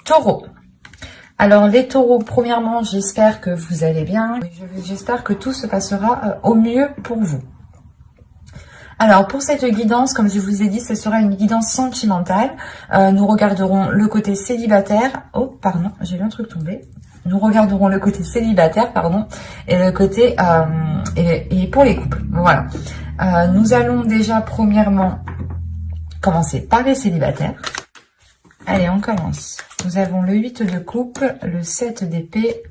Taureau. Alors les taureaux, premièrement, j'espère que vous allez bien. J'espère que tout se passera au mieux pour vous. Alors pour cette guidance, comme je vous ai dit, ce sera une guidance sentimentale. Nous regarderons le côté célibataire. Oh, pardon, j'ai vu un truc tomber. Nous regarderons le côté célibataire, pardon, et le côté et pour les couples. Voilà. Nous allons déjà premièrement commencer par les célibataires. Allez, on commence. Nous avons le 8 de coupe, le 7 d'épée,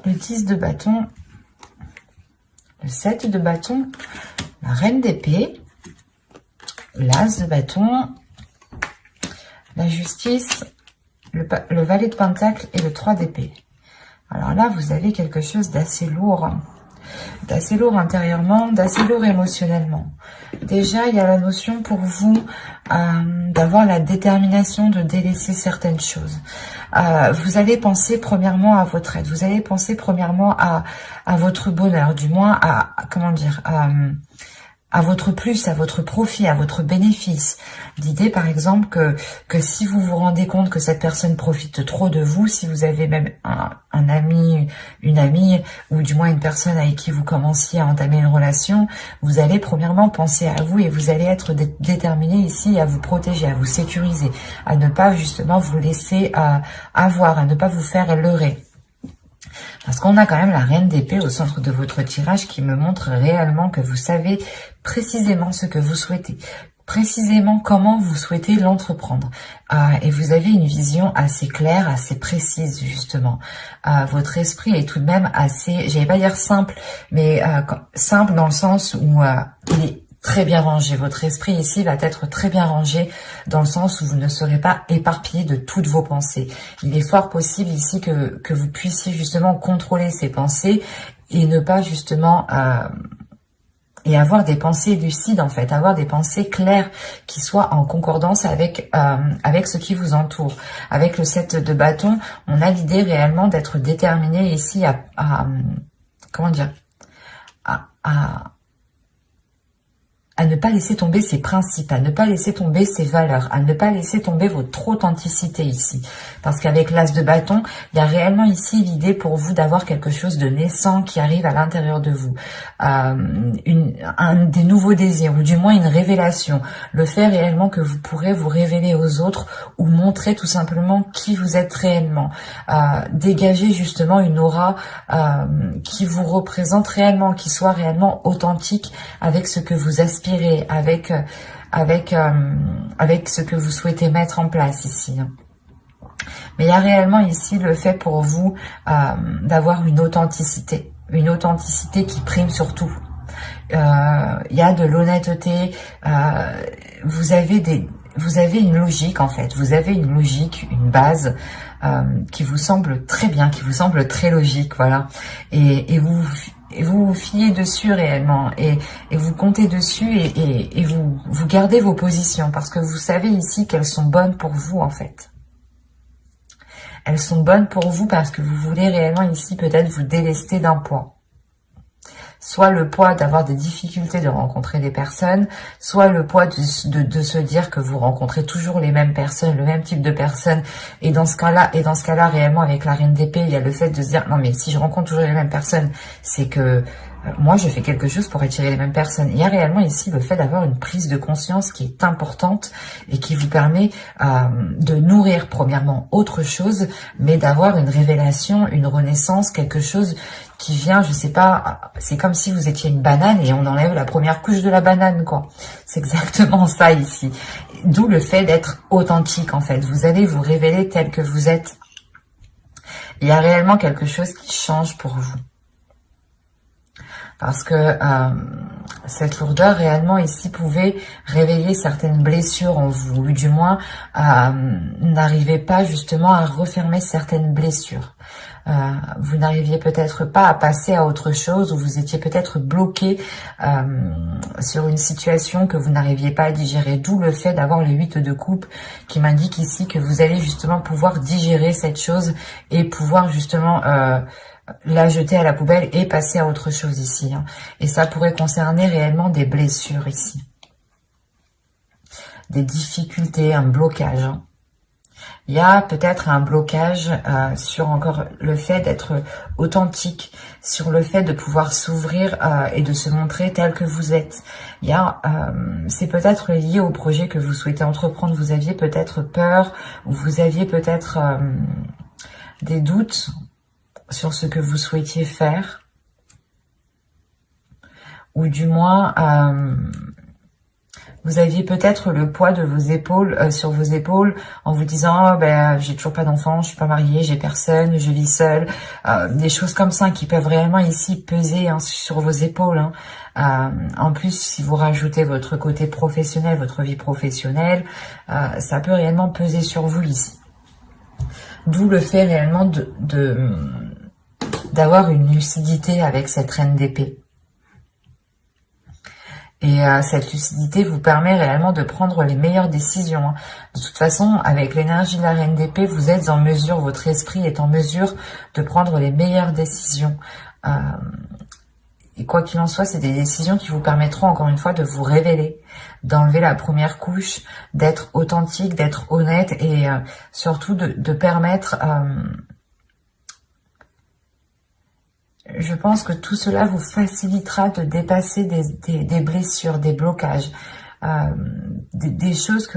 le 10 de bâton, le 7 de bâton, la reine d'épée, l'as de bâton, la justice, le valet de pentacle et le 3 d'épée. Alors là, vous avez quelque chose d'assez lourd intérieurement, d'assez lourd émotionnellement. Déjà, il y a la notion pour vous d'avoir la détermination de délaisser certaines choses. Vous allez penser premièrement à votre aide, vous allez penser premièrement à votre bonheur, du moins comment dire, à votre plus, à votre profit, à votre bénéfice. L'idée, par exemple, que si vous vous rendez compte que cette personne profite trop de vous, si vous avez même un ami, une amie, ou du moins une personne avec qui vous commenciez à entamer une relation, vous allez premièrement penser à vous et vous allez être déterminé ici à vous protéger, à vous sécuriser, à ne pas justement vous laisser avoir, à ne pas vous faire leurrer. Parce qu'on a quand même la reine d'épée au centre de votre tirage qui me montre réellement que vous savez précisément ce que vous souhaitez, précisément comment vous souhaitez l'entreprendre. Et vous avez une vision assez claire, assez précise justement. Votre esprit est tout de même assez, j'allais pas dire simple, mais simple dans le sens où il est très bien rangé. Votre esprit ici va être très bien rangé dans le sens où vous ne serez pas éparpillé de toutes vos pensées. Il est fort possible ici que vous puissiez justement contrôler ces pensées et ne pas justement et avoir des pensées lucides en fait, avoir des pensées claires qui soient en concordance avec ce qui vous entoure. Avec le 7 de bâton, on a l'idée réellement d'être déterminé ici à comment dire, à ne pas laisser tomber ses principes, à ne pas laisser tomber ses valeurs, à ne pas laisser tomber votre authenticité ici. Parce qu'avec l'as de bâton, il y a réellement ici l'idée pour vous d'avoir quelque chose de naissant qui arrive à l'intérieur de vous. Des nouveaux désirs, ou du moins une révélation. Le fait réellement que vous pourrez vous révéler aux autres ou montrer tout simplement qui vous êtes réellement. Dégager justement une aura qui vous représente réellement, qui soit réellement authentique avec ce que vous aspirez, avec ce que vous souhaitez mettre en place ici. Mais il y a réellement ici le fait pour vous d'avoir une authenticité qui prime sur tout. Il y a de l'honnêteté, vous avez une logique en fait, vous avez une logique, une base qui vous semble très bien, qui vous semble très logique, voilà. Et vous vous fiez dessus réellement et vous comptez dessus et vous gardez vos positions parce que vous savez ici qu'elles sont bonnes pour vous en fait. Elles sont bonnes pour vous parce que vous voulez réellement ici peut-être vous délester d'un poids. Soit le poids d'avoir des difficultés de rencontrer des personnes, soit le poids de se dire que vous rencontrez toujours les mêmes personnes, le même type de personnes. Et dans ce cas-là, réellement, avec la reine d'épée, il y a le fait de se dire, non mais si je rencontre toujours les mêmes personnes, c'est que moi je fais quelque chose pour attirer les mêmes personnes. Il y a réellement ici le fait d'avoir une prise de conscience qui est importante et qui vous permet de nourrir premièrement autre chose, mais d'avoir une révélation, une renaissance, quelque chose qui vient, je sais pas, c'est comme si vous étiez une banane et on enlève la première couche de la banane, quoi. C'est exactement ça ici. D'où le fait d'être authentique, en fait. Vous allez vous révéler tel que vous êtes. Il y a réellement quelque chose qui change pour vous. Parce que cette lourdeur réellement ici pouvait réveiller certaines blessures en vous, ou du moins n'arrivez pas justement à refermer certaines blessures. Vous n'arriviez peut-être pas à passer à autre chose, ou vous étiez peut-être bloqué sur une situation que vous n'arriviez pas à digérer, d'où le fait d'avoir le 8 de coupe qui m'indique ici que vous allez justement pouvoir digérer cette chose et pouvoir justement la jeter à la poubelle et passer à autre chose ici. Et ça pourrait concerner réellement des blessures ici. Des difficultés, un blocage. Il y a peut-être un blocage sur encore le fait d'être authentique, sur le fait de pouvoir s'ouvrir et de se montrer tel que vous êtes. Il y a, c'est peut-être lié au projet que vous souhaitez entreprendre. Vous aviez peut-être peur ou vous aviez peut-être des doutes sur ce que vous souhaitiez faire, ou du moins vous aviez peut-être le poids de vos épaules sur vos épaules en vous disant oh, ben j'ai toujours pas d'enfant, je suis pas mariée, j'ai personne, je vis seule, des choses comme ça qui peuvent réellement ici peser sur vos épaules. En plus, si vous rajoutez votre côté professionnel, votre vie professionnelle, ça peut réellement peser sur vous ici. D'où le fait réellement d'avoir une lucidité avec cette reine d'épée. Et cette lucidité vous permet réellement de prendre les meilleures décisions. De toute façon, avec l'énergie de la reine d'épée, vous êtes en mesure, votre esprit est en mesure de prendre les meilleures décisions. Et quoi qu'il en soit, c'est des décisions qui vous permettront encore une fois de vous révéler, d'enlever la première couche, d'être authentique, d'être honnête et surtout de permettre... je pense que tout cela vous facilitera de dépasser des blessures, des blocages, des choses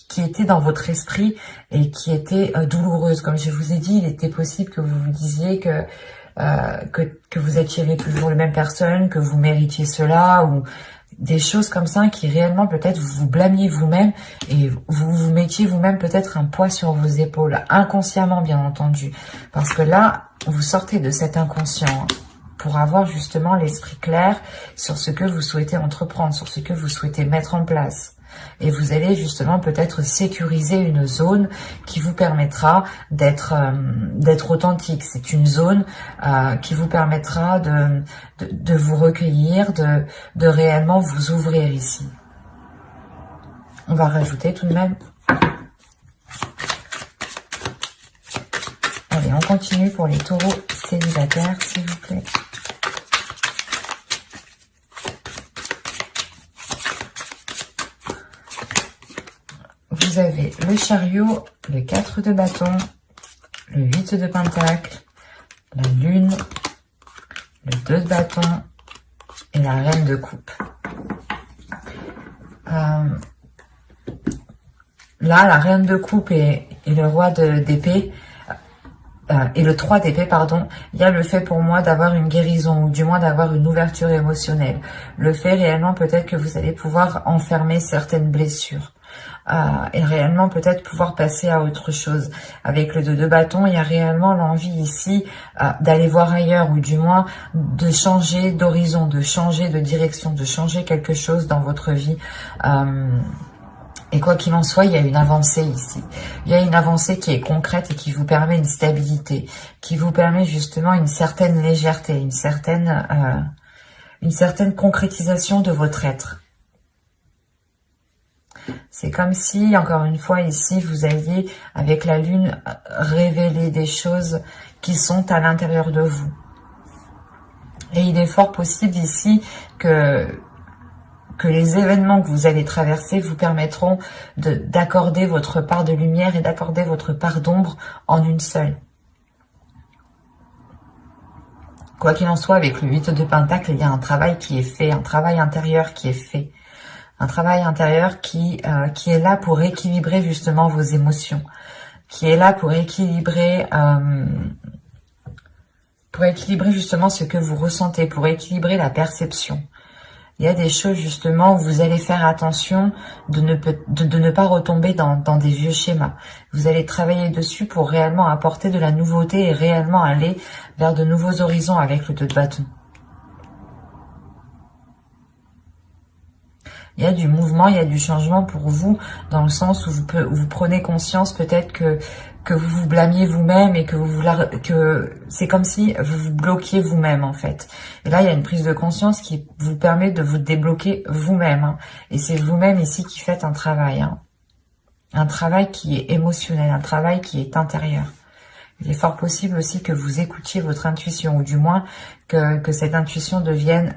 qui étaient dans votre esprit et qui étaient douloureuses. Comme je vous ai dit, il était possible que vous vous disiez que vous attiriez toujours les mêmes personnes, que vous méritiez cela, ou des choses comme ça qui réellement peut-être vous vous blâmiez vous-même et vous vous mettiez vous-même peut-être un poids sur vos épaules, inconsciemment bien entendu. Parce que là, vous sortez de cet inconscient pour avoir justement l'esprit clair sur ce que vous souhaitez entreprendre, sur ce que vous souhaitez mettre en place. Et vous allez justement peut-être sécuriser une zone qui vous permettra d'être authentique. C'est une zone qui vous permettra de vous recueillir, de réellement vous ouvrir ici. On va rajouter tout de même. Allez, on continue pour les taureaux célibataires, s'il vous plaît. Vous avez le chariot, le 4 de bâton, le 8 de pentacle, la lune, le 2 de bâton et la reine de coupe. Là, la reine de coupe et le roi d'épée, et le 3 d'épée, pardon, il y a le fait pour moi d'avoir une guérison ou du moins d'avoir une ouverture émotionnelle. Le fait réellement peut-être que vous allez pouvoir enfermer certaines blessures. Et réellement peut-être pouvoir passer à autre chose. Avec le 2 de bâton, il y a réellement l'envie ici d'aller voir ailleurs ou du moins de changer d'horizon, de changer de direction, de changer quelque chose dans votre vie. Et quoi qu'il en soit, il y a une avancée ici. Il y a une avancée qui est concrète et qui vous permet une stabilité, qui vous permet justement une certaine légèreté, une certaine concrétisation de votre être. C'est comme si, encore une fois, ici, vous alliez, avec la lune, révéler des choses qui sont à l'intérieur de vous. Et il est fort possible ici que les événements que vous allez traverser vous permettront d'accorder votre part de lumière et d'accorder votre part d'ombre en une seule. Quoi qu'il en soit, avec le 8 de pentacle, il y a un travail qui est fait, un travail intérieur qui est fait. Un travail intérieur qui est là pour équilibrer justement vos émotions, qui est là pour équilibrer justement ce que vous ressentez, pour équilibrer la perception. Il y a des choses justement où vous allez faire attention de ne pas retomber dans des vieux schémas. Vous allez travailler dessus pour réellement apporter de la nouveauté et réellement aller vers de nouveaux horizons avec le 2 de bâton. Il y a du mouvement, il y a du changement pour vous, dans le sens où vous prenez conscience peut-être que vous vous blâmiez vous-même et que c'est comme si vous vous bloquiez vous-même en fait. Et là, il y a une prise de conscience qui vous permet de vous débloquer vous-même. Et c'est vous-même ici qui faites un travail. Un travail qui est émotionnel, un travail qui est intérieur. Il est fort possible aussi que vous écoutiez votre intuition, ou du moins que cette intuition devienne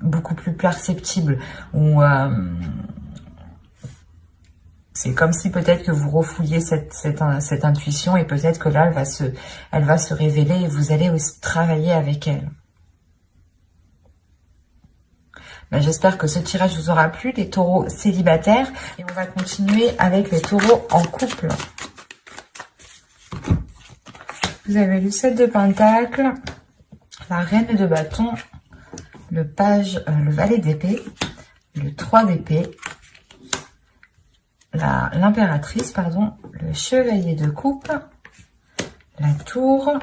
beaucoup plus perceptible, ou C'est comme si peut-être que vous refouliez cette intuition et peut-être que là, elle va se révéler et vous allez aussi travailler avec elle. Ben, j'espère que ce tirage vous aura plu, les taureaux célibataires. Et on va continuer avec les taureaux en couple. Vous avez le 7 de Pentacles, la Reine de Bâton, le Valet d'épée, le 3 d'épée, l'impératrice, pardon, le Chevalier de coupe, la Tour,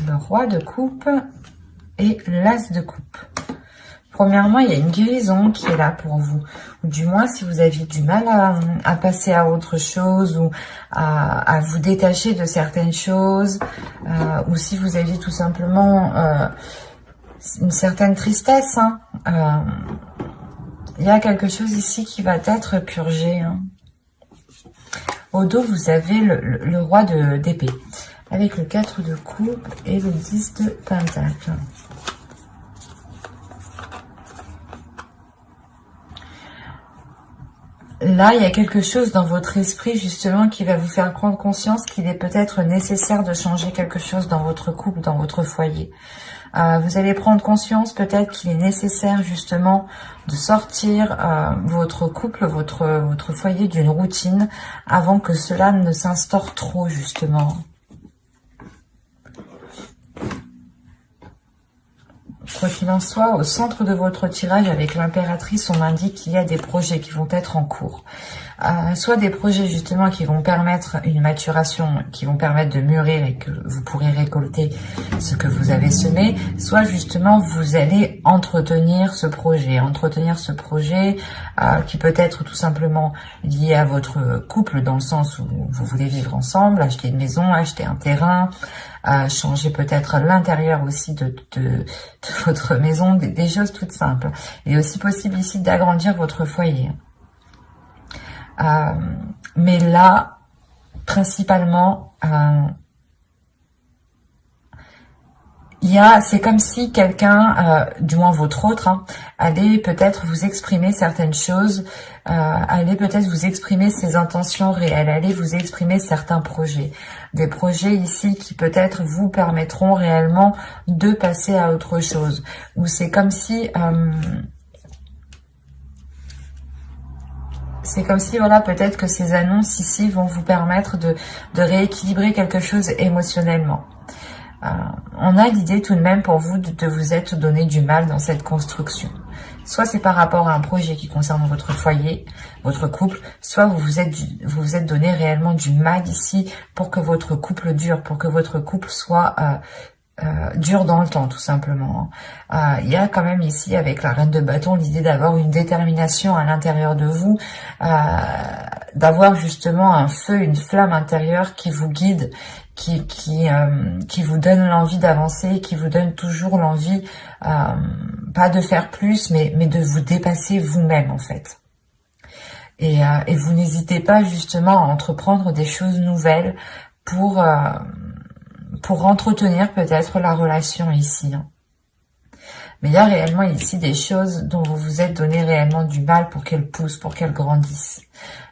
le Roi de coupe et l'As de coupe. Premièrement, il y a une guérison qui est là pour vous. Ou du moins, si vous aviez du mal à passer à autre chose ou à vous détacher de certaines choses, ou si vous aviez tout simplement une certaine tristesse, hein, il y a quelque chose ici qui va être purgé. Hein. Au dos, vous avez le Roi d'épée, avec le 4 de coupe et le 10 de Pentacle. Là, il y a quelque chose dans votre esprit, justement, qui va vous faire prendre conscience qu'il est peut-être nécessaire de changer quelque chose dans votre couple, dans votre foyer. Vous allez prendre conscience peut-être qu'il est nécessaire, justement, de sortir votre couple, votre foyer d'une routine avant que cela ne s'instaure trop, justement. Quoi qu'il en soit, au centre de votre tirage avec l'impératrice, on m'indique qu'il y a des projets qui vont être en cours. Soit des projets justement qui vont permettre une maturation, qui vont permettre de mûrir et que vous pourrez récolter ce que vous avez semé, soit justement vous allez entretenir ce projet qui peut être tout simplement lié à votre couple dans le sens où vous voulez vivre ensemble, acheter une maison, acheter un terrain, changer peut-être l'intérieur aussi de votre maison, des choses toutes simples. Il est aussi possible ici d'agrandir votre foyer. Mais là, principalement, c'est comme si quelqu'un, du moins votre autre, hein, allait peut-être vous exprimer certaines choses, allait peut-être vous exprimer ses intentions réelles, allait vous exprimer certains projets. Des projets ici qui peut-être vous permettront réellement de passer à autre chose. Ou c'est comme si... voilà, peut-être que ces annonces ici vont vous permettre de rééquilibrer quelque chose émotionnellement. On a l'idée tout de même pour vous de vous être donné du mal dans cette construction. Soit c'est par rapport à un projet qui concerne votre foyer, votre couple, soit vous vous êtes donné réellement du mal ici pour que votre couple dure, pour que votre couple soit dure dans le temps, tout simplement. Il y a quand même ici, avec la Reine de Bâton, l'idée d'avoir une détermination à l'intérieur de vous, d'avoir justement un feu, une flamme intérieure qui vous guide, qui vous donne l'envie d'avancer, qui vous donne toujours l'envie, pas de faire plus, mais de vous dépasser vous-même, en fait. Et vous n'hésitez pas justement à entreprendre des choses nouvelles pour entretenir peut-être la relation ici. Hein. Mais il y a réellement ici des choses dont vous vous êtes donné réellement du mal pour qu'elles poussent, pour qu'elles grandissent.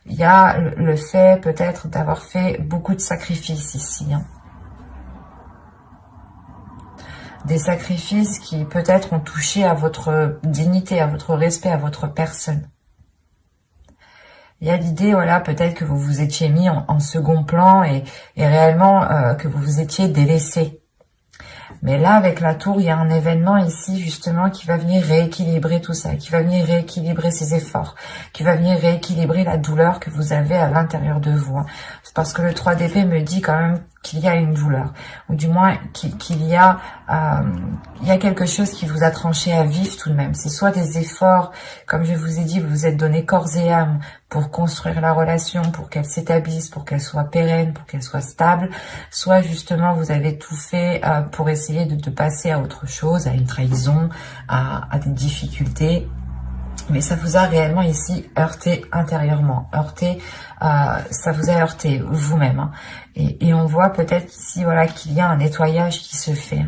Il y a le fait peut-être d'avoir fait beaucoup de sacrifices ici. Hein. Des sacrifices qui peut-être ont touché à votre dignité, à votre respect, à votre personne. Il y a l'idée, voilà, peut-être que vous vous étiez mis en second plan et réellement que vous vous étiez délaissé. Mais là, avec la tour, il y a un événement ici, justement, qui va venir rééquilibrer tout ça, qui va venir rééquilibrer ses efforts, qui va venir rééquilibrer la douleur que vous avez à l'intérieur de vous. C'est parce que le 3 d'épée me dit quand même qu'il y a une douleur, ou du moins qu'il y a quelque chose qui vous a tranché à vif tout de même. C'est soit des efforts, comme je vous ai dit, vous vous êtes donné corps et âme pour construire la relation, pour qu'elle s'établisse, pour qu'elle soit pérenne, pour qu'elle soit stable, soit justement vous avez tout fait pour essayer de passer à autre chose, à une trahison, à des difficultés. Mais ça vous a réellement ici heurté intérieurement, ça vous a heurté vous-même. Hein. Et on voit peut-être ici, voilà, qu'il y a un nettoyage qui se fait.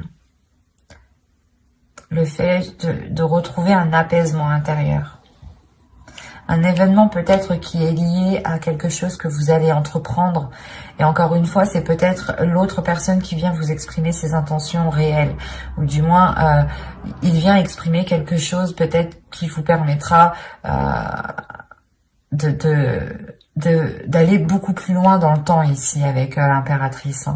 Le fait de retrouver un apaisement intérieur. un événement peut-être qui est lié à quelque chose que vous allez entreprendre. Et encore une fois, c'est peut-être l'autre personne qui vient vous exprimer ses intentions réelles. Ou du moins, il vient exprimer quelque chose peut-être qui vous permettra d'aller beaucoup plus loin dans le temps ici avec l'impératrice.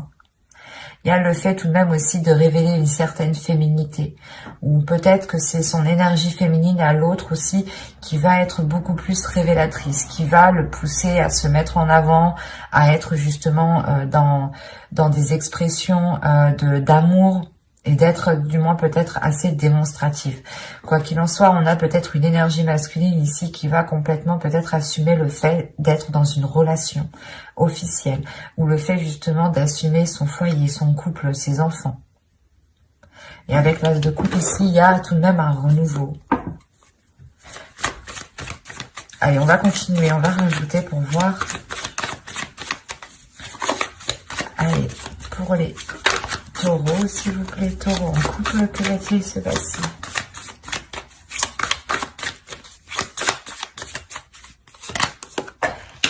Il y a le fait tout de même aussi de révéler une certaine féminité, ou peut-être que c'est son énergie féminine à l'autre aussi qui va être beaucoup plus révélatrice, qui va le pousser à se mettre en avant, à être justement dans des expressions d'amour, et d'être du moins peut-être assez démonstratif. Quoi qu'il en soit, on a peut-être une énergie masculine ici qui va complètement peut-être assumer le fait d'être dans une relation officielle, ou le fait justement d'assumer son foyer, son couple, ses enfants. Et avec l'as de coupe ici, il y a tout de même un renouveau. Allez, on va continuer, on va rajouter pour voir. Allez, pour les taureaux, s'il vous plaît, taureau en couple, que va-t-il se passer?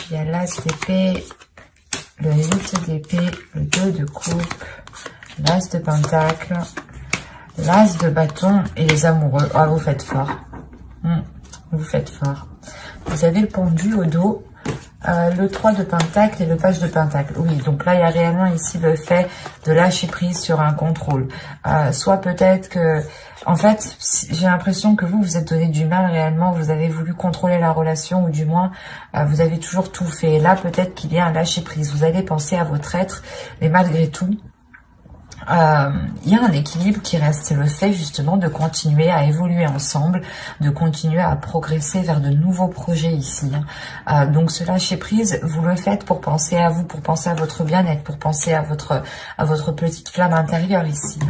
Il y a l'as d'épée, le 8 d'épée, le 2 de coupe, l'as de pentacle, l'as de bâton et les amoureux. Ah, vous faites fort. Vous faites fort. Vous avez le pendu au dos. Le 3 de pentacle et le page de pentacle. Oui, donc là, il y a réellement ici le fait de lâcher prise sur un contrôle. Soit peut-être que... En fait, j'ai l'impression que vous êtes donné du mal réellement. Vous avez voulu contrôler la relation, ou du moins, vous avez toujours tout fait. Et là, peut-être qu'il y a un lâcher prise. Vous allez penser à votre être, mais malgré tout, il y a un équilibre qui reste, c'est le fait justement de continuer à évoluer ensemble, de continuer à progresser vers de nouveaux projets ici. Donc ce lâcher prise, vous le faites pour penser à vous, pour penser à votre bien-être, pour penser à votre petite flamme intérieure ici.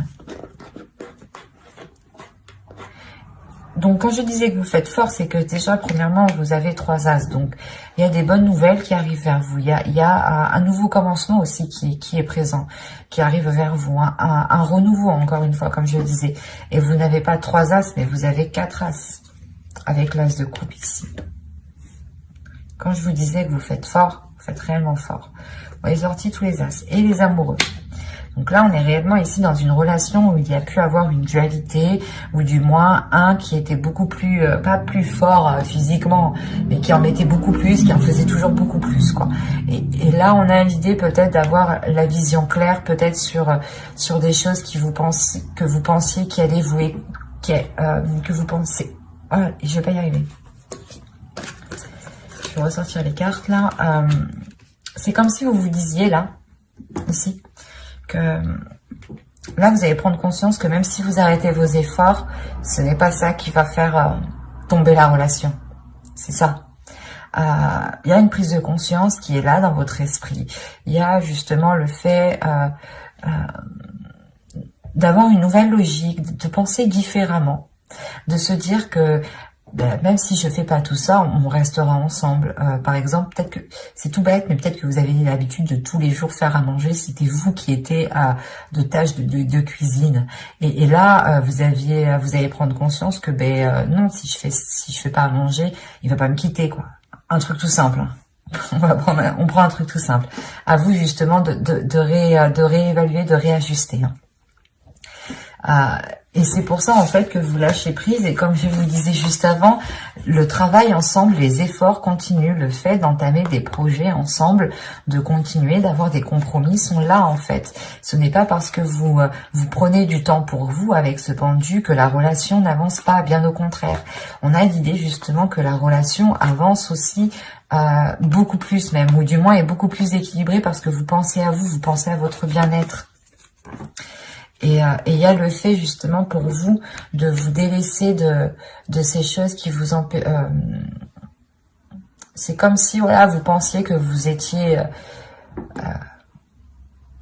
Donc, quand je disais que vous faites fort, c'est que déjà, premièrement, vous avez 3 as. Donc, il y a des bonnes nouvelles qui arrivent vers vous. Il y a un nouveau commencement aussi qui est présent, qui arrive vers vous. Un renouveau, encore une fois, comme je le disais. Et vous n'avez pas 3 as, mais vous avez 4 as. Avec l'as de coupe ici. Quand je vous disais que vous faites fort, vous faites réellement fort. Vous avez sorti tous les as. Et les amoureux. Donc là, on est réellement ici dans une relation où il y a pu avoir une dualité, ou du moins un qui était beaucoup plus, pas plus fort physiquement, mais qui en mettait beaucoup plus, qui en faisait toujours beaucoup plus, quoi. Et là, on a l'idée peut-être d'avoir la vision claire, peut-être sur des choses que vous pensiez qui allaient vous, que vous pensez. Oh, je vais pas y arriver. Je vais ressortir les cartes là. C'est comme si vous vous disiez là, ici, que là, vous allez prendre conscience que même si vous arrêtez vos efforts, ce n'est pas ça qui va faire tomber la relation. C'est ça. Il y a une prise de conscience qui est là dans votre esprit. Il y a justement le fait d'avoir une nouvelle logique, de penser différemment, de se dire que même si je fais pas tout ça, on restera ensemble. Par exemple, peut-être que c'est tout bête, mais peut-être que vous avez l'habitude de tous les jours faire à manger. C'était vous qui étiez de tâches de cuisine. Et là, vous allez prendre conscience que non, si je fais pas à manger, il va pas me quitter, quoi. Un truc tout simple. On prend un truc tout simple. À vous justement de réévaluer, de réajuster. Et c'est pour ça, en fait, que vous lâchez prise. Et comme je vous disais juste avant, le travail ensemble, les efforts continuent. Le fait d'entamer des projets ensemble, de continuer, d'avoir des compromis sont là, en fait. Ce n'est pas parce que vous prenez du temps pour vous avec ce pendu que la relation n'avance pas. Bien au contraire. On a l'idée, justement, que la relation avance aussi beaucoup plus même. Ou du moins est beaucoup plus équilibrée parce que vous pensez à vous, vous pensez à votre bien-être. Et il y a le fait justement pour vous de vous délaisser de ces choses qui vous empêchent. C'est comme si voilà vous pensiez que vous étiez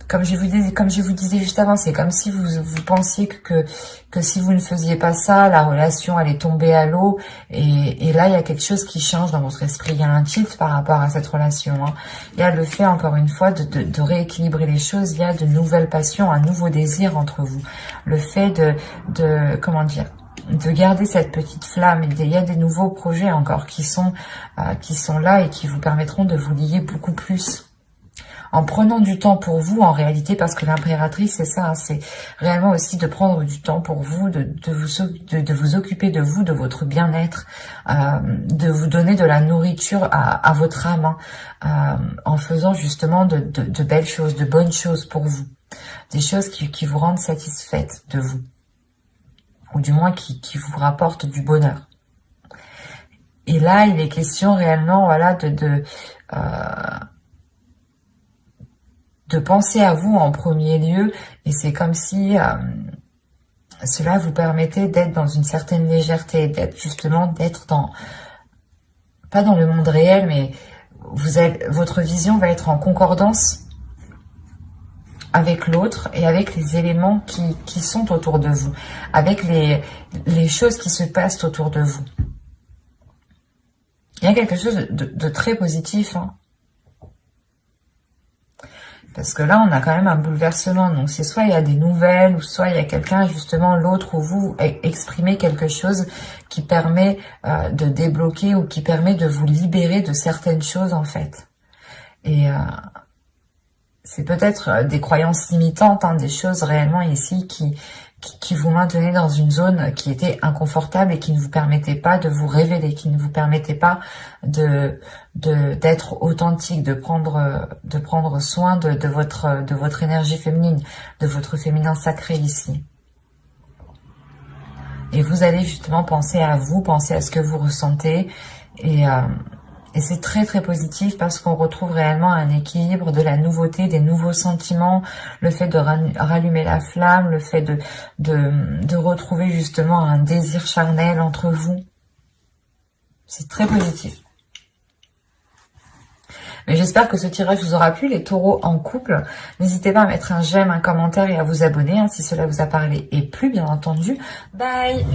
comme je vous disais juste avant, c'est comme si vous pensiez que si vous ne faisiez pas ça, la relation allait tomber à l'eau. Et là, il y a quelque chose qui change dans votre esprit. Il y a un tilt par rapport à cette relation. Il y a le fait, encore une fois, de rééquilibrer les choses. Il y a de nouvelles passions, un nouveau désir entre vous. Le fait comment dire, de garder cette petite flamme. Il y a des nouveaux projets encore qui sont là et qui vous permettront de vous lier beaucoup plus. En prenant du temps pour vous, en réalité, parce que l'impératrice, c'est ça, hein, c'est réellement aussi de prendre du temps pour vous, de vous occuper de vous, de votre bien-être, de vous donner de la nourriture à votre âme, hein, en faisant justement de belles choses, de bonnes choses pour vous, des choses qui vous rendent satisfaite de vous, ou du moins qui vous rapportent du bonheur. Et là, il est question réellement, voilà, de penser à vous en premier lieu, et c'est comme si cela vous permettait d'être dans une certaine légèreté, d'être dans, pas dans le monde réel, mais votre vision va être en concordance avec l'autre et avec les éléments qui sont autour de vous, avec les choses qui se passent autour de vous. Il y a quelque chose de très positif, hein. Parce que là, on a quand même un bouleversement. Donc, c'est soit il y a des nouvelles, ou soit il y a quelqu'un, justement, l'autre ou vous, exprimer quelque chose qui permet de débloquer ou qui permet de vous libérer de certaines choses, en fait. Et c'est peut-être des croyances limitantes, hein, des choses réellement ici qui vous maintenaient dans une zone qui était inconfortable et qui ne vous permettait pas de vous révéler, qui ne vous permettait pas d'être authentique, de prendre soin de votre énergie féminine, de votre féminin sacré ici. Et vous allez justement penser à vous, penser à ce que vous ressentez, et c'est très très positif parce qu'on retrouve réellement un équilibre, de la nouveauté, des nouveaux sentiments, le fait de rallumer la flamme, le fait de retrouver justement un désir charnel entre vous. C'est très positif. Mais j'espère que ce tirage vous aura plu, les taureaux en couple. N'hésitez pas à mettre un j'aime, un commentaire et à vous abonner, hein, si cela vous a parlé et plu, bien entendu. Bye!